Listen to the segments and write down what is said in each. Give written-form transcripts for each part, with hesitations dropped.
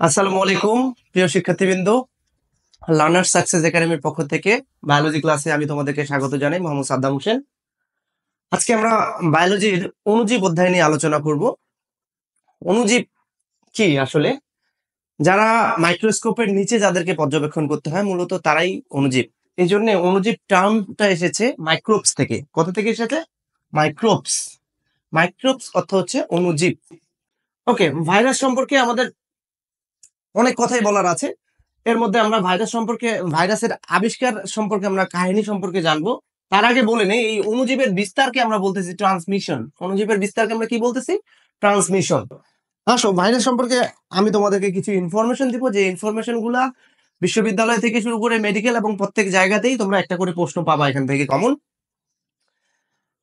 আসসালামু আলাইকুম প্রিয় শিক্ষার্থীবৃন্দ। লার্নার সাকসেস একাডেমির পক্ষ থেকে বায়োলজি ক্লাসে আমি তোমাদেরকে স্বাগত জানাই। মোহাম্মদ সাদ্দাম হোসেন। আজকে আমরা বায়োলজির অণুজীব অধ্যায় নিয়ে আলোচনা করব। অণুজীব কি আসলে? যারা মাইক্রোস্কোপের নিচে যাদেরকে পর্যবেক্ষণ করতে হয় মূলত তারাই অণুজীব। এই জন্য অণুজীব টার্মটা এসেছে মাইক্রোবস থেকে। কোথা থেকে এসেছে? মাইক্রোবস। মাইক্রোবস অর্থ হচ্ছে অণুজীব। ওকে, ভাইরাস সম্পর্কে আমাদের অনেক কথাই বলার আছে। এর মধ্যে আমরা ভাইরাসের আবিষ্কার সম্পর্কে আমরা কাহিনী সম্পর্কে জানবো। তার আগে বলে নেই, এই অণুজীবের বিস্তারকে আমরা বলতেছি ট্রান্সমিশন। অণুজীবের বিস্তারকে আমরা কি বলতেছি? ট্রান্সমিশন। আসো, ভাইরাস সম্পর্কে আমি তোমাদেরকে কিছু ইনফরমেশন দিব, যে ইনফরমেশন গুলা বিশ্ববিদ্যালয় থেকে শুরু করে মেডিকেল এবং প্রত্যেক জায়গাতেই তোমরা একটা করে প্রশ্ন পাবা এখান থেকে কমন।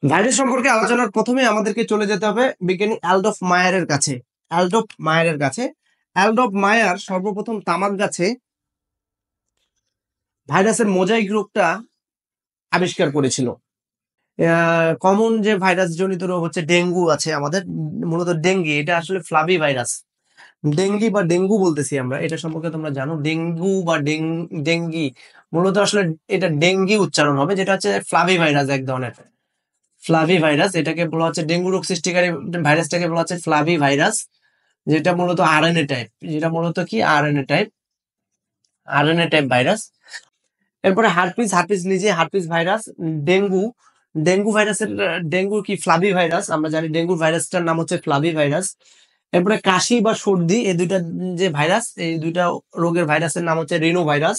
ভাইরাস সম্পর্কে আলোচনার প্রথমে আমাদেরকে চলে যেতে হবে বিজ্ঞানী অ্যালডফ মায়ারের কাছে। অ্যালডফ মায়ার সর্বপ্রথম তামাক গাছে ভাইরাসের মোজাইক রোগটা আবিষ্কার করেছিল। কমন যে ভাইরাস জনিত রোগ হচ্ছে ডেঙ্গু আছে আমাদের, মূলত ডেঙ্গি। এটা আসলে ফ্লাভি ভাইরাস। ডেঙ্গি বা ডেঙ্গু বলতেছি আমরা, এটা সম্পর্কে তোমরা জানো। ডেঙ্গু বা ডেঙ্গি মূলত আসলে এটা ডেঙ্গি উচ্চারণ হবে, যেটা হচ্ছে ফ্লাভি ভাইরাস, এক ধরনের ফ্লাভি ভাইরাস। এটাকে বলা হচ্ছে ডেঙ্গু রোগ সৃষ্টিকারী ভাইরাসটাকে বলা হচ্ছে ফ্লাভি ভাইরাস, যেটা মূলত আরএনএ টাইপ। যেটা মূলত কি আরএনএ টাইপ ভাইরাস। এরপরে হার্পিস নিজে হার্পিস ভাইরাস। ডেঙ্গু ডেঙ্গু ভাইরাসের ডেঙ্গু কি ফ্লাভি ভাইরাস, আমরা জানি ডেঙ্গু ভাইরাসটার নাম হচ্ছে ফ্লাভি ভাইরাস। এরপরে কাশি বা সর্দি, এই দুইটা যে ভাইরাস, এই দুইটা রোগের ভাইরাসের নাম হচ্ছে রিনো ভাইরাস।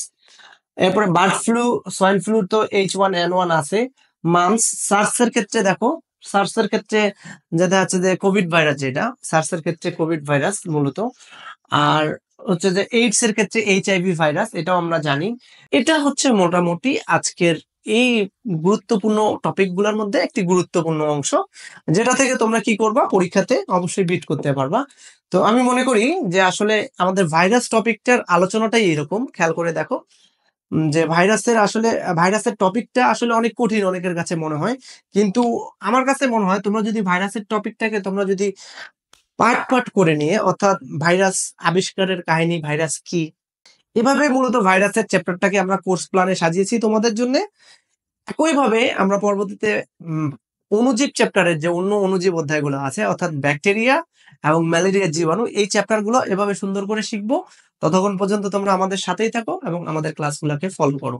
এরপরে বার্ড ফ্লু, সোয়াইন ফ্লু তো H1N1 আছে। মামস, সার্সের ক্ষেত্রে দেখো, সার্সের ক্ষেত্রে যেটা হচ্ছে যে কোভিড ভাইরাস, যেটা সার্সের ক্ষেত্রে কোভিড ভাইরাস মূলত। আর হচ্ছে যে এইডস এর ক্ষেত্রে HIV ভাইরাস, এটাও আমরা জানি। এটা হচ্ছে মোটামুটি আজকের এই গুরুত্বপূর্ণ টপিক গুলোর মধ্যে একটি গুরুত্বপূর্ণ অংশ, যেটা থেকে তোমরা কি করবা, পরীক্ষাতে অবশ্যই বিট করতে পারবা। তো আমি মনে করি যে আসলে আমাদের ভাইরাস টপিকটার আলোচনাটাই এরকম। খেয়াল করে দেখো যে ভাইরাসের টপিকটা আসলে অনেক কঠিন অনেকের কাছে মনে হয়, কিন্তু আমার কাছে মনে হয় তোমরা যদি ভাইরাসের টপিকটাকে তোমরা যদি পার্ট করে নিয়ে, অর্থাৎ ভাইরাস আবিষ্কারের কাহিনী, ভাইরাস কি, এভাবে মূলত ভাইরাসের চ্যাপ্টারটাকে আমরা কোর্স প্ল্যানে সাজিয়েছি তোমাদের জন্য। একইভাবে আমরা পরবর্তীতে অণুজীব চ্যাপ্টারের যে অন্য অণুজীব অধ্যায়গুলো আছে, অর্থাৎ ব্যাকটেরিয়া এবং ম্যালেরিয়ার জীবাণু, এই চ্যাপ্টারগুলো এভাবে সুন্দর করে শিখবো। ততক্ষণ পর্যন্ত তোমরা আমাদের সাথেই থাকো এবং আমাদের ক্লাসগুলোকে ফলো করো।